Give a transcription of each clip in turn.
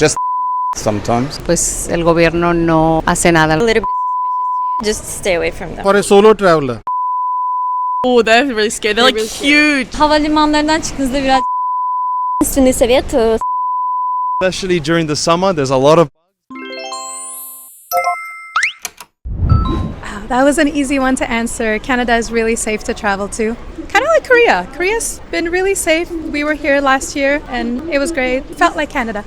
just sometimes. Pues el gobierno no hace nada. A little bit suspicious to you, just stay away from them. For a solo traveler. Oh, they're really scary. They're like huge. Havalimanlarından çıktığınızda biraz Единственный совет Especially during the summer, there's a lot of That was an easy one to answer. Canada is really safe to travel to. Kind of like Korea. Korea's been really safe. We were here last year and it was great. Felt like Canada.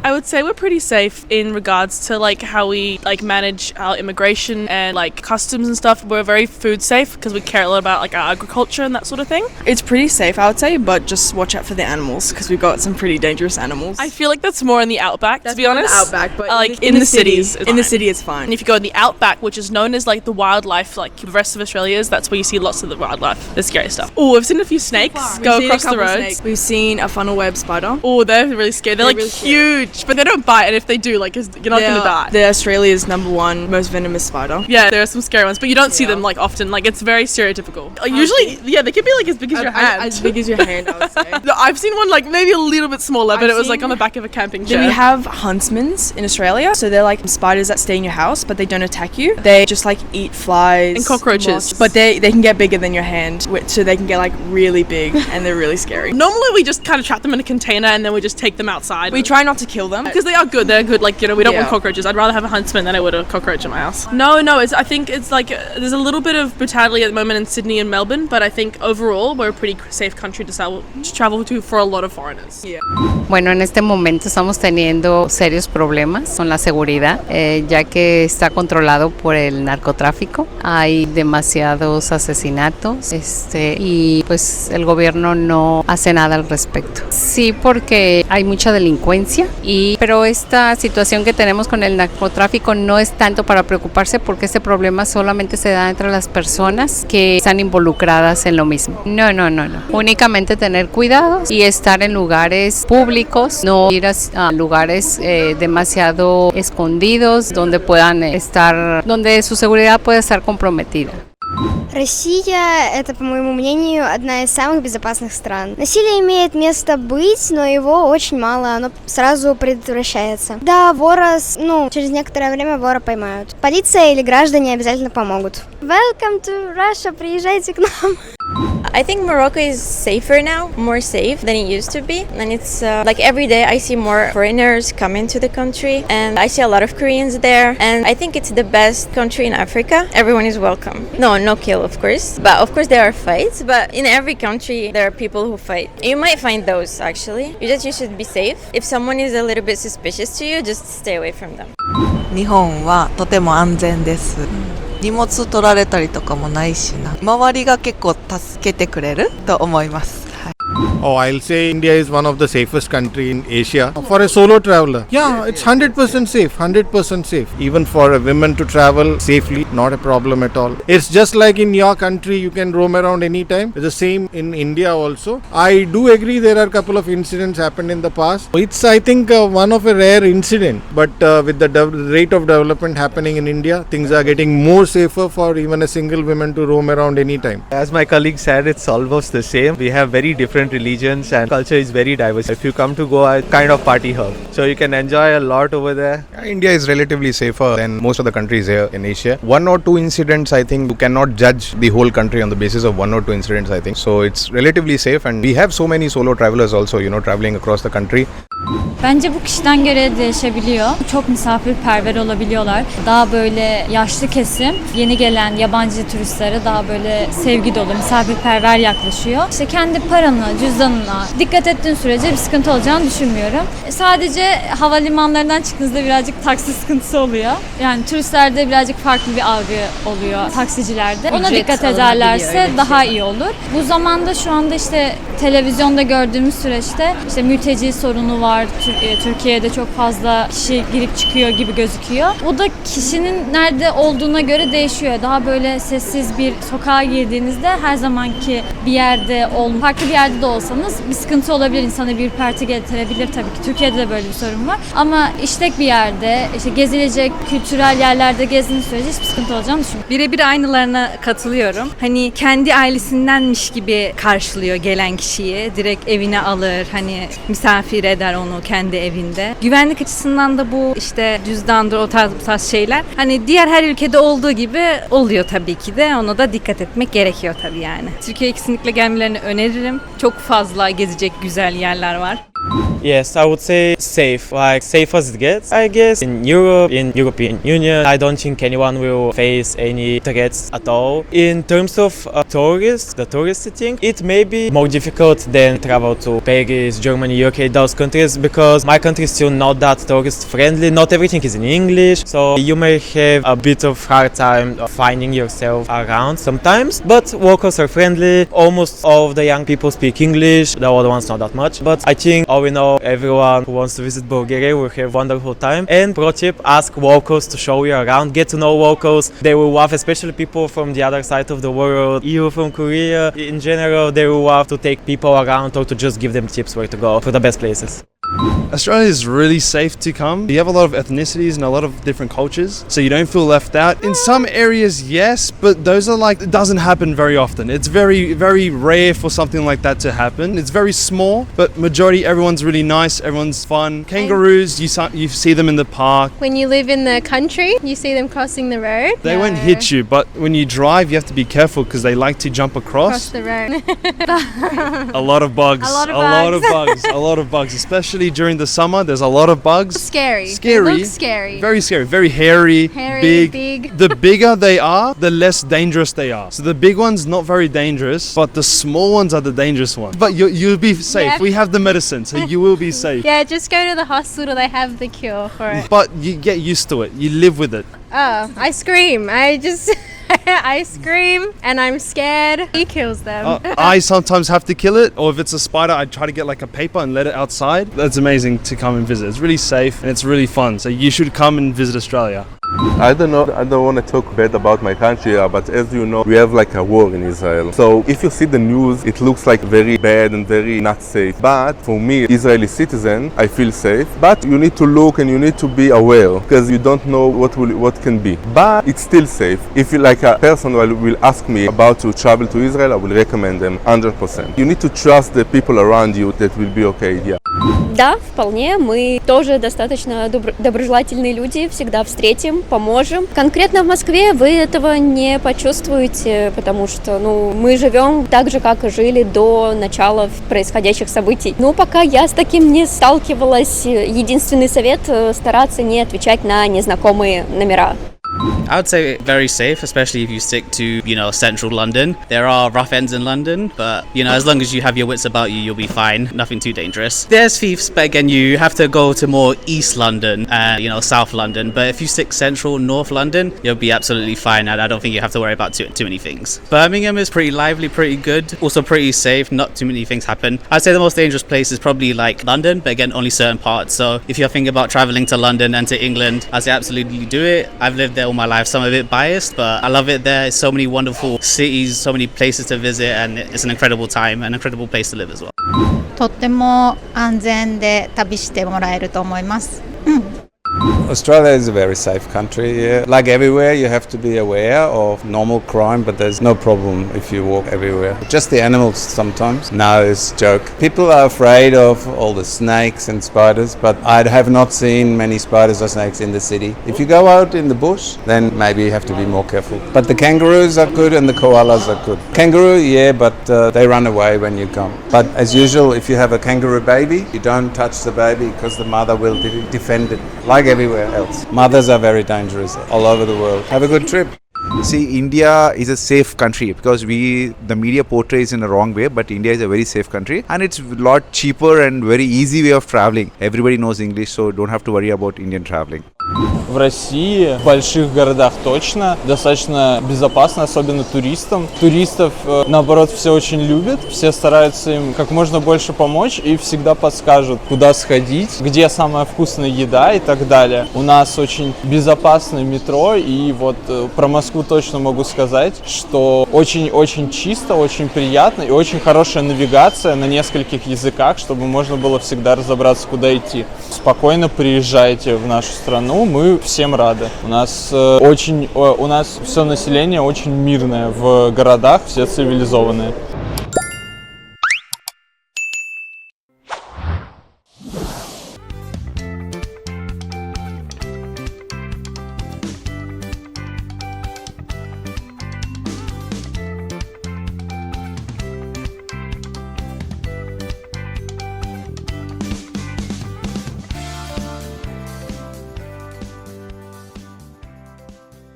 I would say we're pretty safe in regards to like how we like manage our immigration and like customs and stuff. We're very food safe because we care a lot about like our agriculture and that sort of thing. It's pretty safe, I would say, but just watch out for the animals because we've got some pretty dangerous animals. I feel like that's more in the outback, to be honest. The outback, but like in the cities, in the city, it's fine. And if you go in the outback, which is known as like the wildlife, like the rest of Australia is, that's where you see lots of the wildlife, the scary stuff. Oh, I've seen a few snakes go across the roads. We've seen a funnel web spider. Oh, they're really scary. They're like really huge, but they don't bite. And if they do, like, you're not going to die. They're Australia's #1 most venomous spider. Yeah, there are some scary ones, but you don't see them like often. Like, it's very stereotypical. Usually, yeah, they can be like as big as your hand. As big as your hand, I would say. No, I've seen one like maybe a little bit smaller, but it was like on the back of a camping chair. Then we have huntsmans in Australia. So they're like spiders that stay in your house, but they don't attack you. They just like eat flies and cockroaches. Moths. But they can get bigger than your hand, so they can get like really big and they're really scary. Normally we just kind of trap them in a container and then we just take them outside. We try not to kill them because they are good. They're good. Like, you know, we don't want cockroaches. I'd rather have a huntsman than I would a cockroach in my house. No, I think it's like there's a little bit of brutality at the moment in Sydney and Melbourne, but I think overall we're a pretty safe country to travel to for a lot of foreigners. Yeah. Bueno, en este momento estamos teniendo serios problemas con la seguridad, ya que está controlado por el narcotráfico. Hay demasiados asesinatos, y pues el gobierno no hace nada al respecto. Sí, porque hay mucha delincuencia, pero esta situación que tenemos con el narcotráfico no es tanto para preocuparse, porque este problema solamente se da entre las personas que están involucradas en lo mismo. No. Únicamente tener cuidado y estar en lugares públicos, no ir a lugares demasiado escondidos donde donde su seguridad puede estar comprometida. Россия – это, по моему мнению, одна из самых безопасных стран. Насилие имеет место быть, но его очень мало, оно сразу предотвращается. Да, через некоторое время вора поймают. Полиция или граждане обязательно помогут. Welcome to Russia, приезжайте к нам. I think Morocco is safer now, more safe than it used to be. And it's like every day I see more foreigners coming to the country and I see a lot of Koreans there. And I think it's the best country in Africa. Everyone is welcome. No kill, of course. But of course there are fights, but in every country there are people who fight. You might find those actually. You should be safe. If someone is a little bit suspicious to you, just stay away from them. 日本はとても安全です。荷物取られたりとかもないしな。周りが結構助けてくれると思います。Oh, I'll say India is one of the safest country in Asia. For a solo traveler, yeah, it's 100% safe, 100% safe. Even for a woman to travel safely, not a problem at all. It's just like in your country, you can roam around anytime. It's the same in India also. I do agree there are a couple of incidents happened in the past. It's, I think, one of a rare incident. But with the rate of development happening in India, things are getting more safer for even a single woman to roam around anytime. As my colleague said, it's almost the same. We have very different religions and culture is very diverse. If you come to Goa, it's kind of party hub. So you can enjoy a lot over there. India is relatively safer than most of the countries here in Asia. 1 or 2 incidents, I think you cannot judge the whole country on the basis of 1 or 2 incidents, I think. So it's relatively safe and we have so many solo travelers also, traveling across the country. Bence bu kişiden göre değişebiliyor. Çok misafirperver olabiliyorlar. Daha böyle yaşlı kesim yeni gelen yabancı turistlere daha böyle sevgi dolu, misafirperver yaklaşıyor. İşte kendi paranı, cüzdanına dikkat ettiğin sürece bir sıkıntı olacağını düşünmüyorum. Sadece havalimanlarından çıktığınızda birazcık taksi sıkıntısı oluyor. Yani turistlerde birazcık farklı bir algı oluyor taksicilerde. Ona dikkat ederlerse daha iyi olur. Bu zamanda şu anda işte televizyonda gördüğümüz süreçte işte mülteci sorunu var. Türkiye'de çok fazla kişi girip çıkıyor gibi gözüküyor. Bu da kişinin nerede olduğuna göre değişiyor. Daha böyle sessiz bir sokağa girdiğinizde her zamanki bir yerde farklı bir yerde de olsanız bir sıkıntı olabilir. İnsana bir ürperti getirebilir tabii ki. Türkiye'de de böyle bir sorun var. Ama işlek bir yerde, işte gezilecek kültürel yerlerde gezdiğiniz sürece hiçbir sıkıntı olacağını düşünmüyorum. Birebir aynılarına katılıyorum. Hani kendi ailesindenmiş gibi karşılıyor gelen kişiyi. Direkt evine alır, hani misafir eder onu. onu kendi evinde. Güvenlik açısından da bu işte cüzdandır bu tarz şeyler. Hani diğer her ülkede olduğu gibi oluyor tabii ki de. Ona da dikkat etmek gerekiyor tabii yani. Türkiye'ye kesinlikle gelmelerini öneririm. Çok fazla gezecek güzel yerler var. Yes, I would say safe, like safe as it gets. I guess in Europe, in European Union, I don't think anyone will face any threats at all. In terms of tourists, the touristy thing, it may be more difficult than travel to Paris, Germany, UK, those countries, because my country is still not that tourist friendly. Not everything is in English, so you may have a bit of hard time finding yourself around sometimes. But locals are friendly. Almost all of the young people speak English. The older ones not that much. But I think all in all, everyone who wants to visit Bulgaria will have a wonderful time. And pro tip, ask locals to show you around. Get to know locals. They will love, especially people from the other side of the world, EU, from Korea. In general, they will love to take people around or to just give them tips where to go for the best places. Australia is really safe to come. You have a lot of ethnicities and a lot of different cultures, so you don't feel left out. In some areas, yes, but those are like, it doesn't happen very often. It's very, very rare for something like that to happen. It's very small, but majority, everyone's really nice, everyone's fun. Kangaroos, you see them in the park. When you live in the country, you see them crossing the road. They won't hit you, but when you drive, you have to be careful because they like to jump across. The road. A lot of bugs. A lot of bugs, especially during the summer. There's a lot of bugs. Scary. Scary. It looks scary. Very scary. Very hairy. Big. The bigger they are, the less dangerous they are. So the big ones not very dangerous, but the small ones are the dangerous ones. But you'll be safe. Yeah. We have the medicine, so you will be safe. Yeah, just go to the hospital. They have the cure for it. But you get used to it. You live with it. Oh, I scream. I scream and I'm scared. He kills them. I sometimes have to kill it, or if it's a spider, I try to get like a paper and let it outside. That's amazing to come and visit. It's really safe and it's really fun. So you should come and visit Australia. I don't know, I don't want to talk bad about my country, but as you know, we have like a war in Israel. So if you see the news, it looks like very bad and very not safe. But for me, Israeli citizen, I feel safe. But you need to look and you need to be aware because you don't know what can be. But it's still safe. If you like a person will ask me about to travel to Israel, I will recommend them 100%. You need to trust the people around you that will be okay. Yeah. Да, вполне. Мы тоже достаточно доброжелательные люди, всегда встретим, поможем. Конкретно в Москве вы этого не почувствуете, потому что, мы живем так же, как и жили до начала происходящих событий. Пока я с таким не сталкивалась, единственный совет – стараться не отвечать на незнакомые номера. I would say very safe, especially if you stick to, central London. There are rough ends in London, but, as long as you have your wits about you, you'll be fine. Nothing too dangerous. There's thieves, but again, you have to go to more East London, South London. But if you stick central, North London, you'll be absolutely fine. And I don't think you have to worry about too many things. Birmingham is pretty lively, pretty good. Also pretty safe. Not too many things happen. I'd say the most dangerous place is probably like London, but again, only certain parts. So if you're thinking about traveling to London and to England, I'd say absolutely do it. I've lived there all my life, so I'm a bit biased, but I love it there. It's so many wonderful cities, so many places to visit, and it's an incredible time, an incredible place to live as well. とっても安全で旅してもらえると思います。Australia is a very safe country. Yeah. Like everywhere, you have to be aware of normal crime, but there's no problem if you walk everywhere. Just the animals sometimes. No, it's a joke. People are afraid of all the snakes and spiders, but I have not seen many spiders or snakes in the city. If you go out in the bush, then maybe you have to be more careful. But the kangaroos are good and the koalas are good. Kangaroo, yeah, but they run away when you come. But as usual, if you have a kangaroo baby, you don't touch the baby because the mother will defend it. Like everywhere else. Mothers are very dangerous all over the world. Have a good trip. See, India is a safe country because the media portrays in a wrong way, but India is a very safe country and it's a lot cheaper and very easy way of traveling. Everybody knows English, so don't have to worry about Indian traveling. В России, в больших городах точно, достаточно безопасно, особенно туристам. Туристов, наоборот, все очень любят, все стараются им как можно больше помочь и всегда подскажут, куда сходить, где самая вкусная еда и так далее. У нас очень безопасное метро, и вот про Москву точно могу сказать, что очень-очень чисто, очень приятно и очень хорошая навигация на нескольких языках, чтобы можно было всегда разобраться, куда идти. Спокойно приезжайте в нашу страну, мы всем рады. У нас все население очень мирное в городах, все цивилизованные.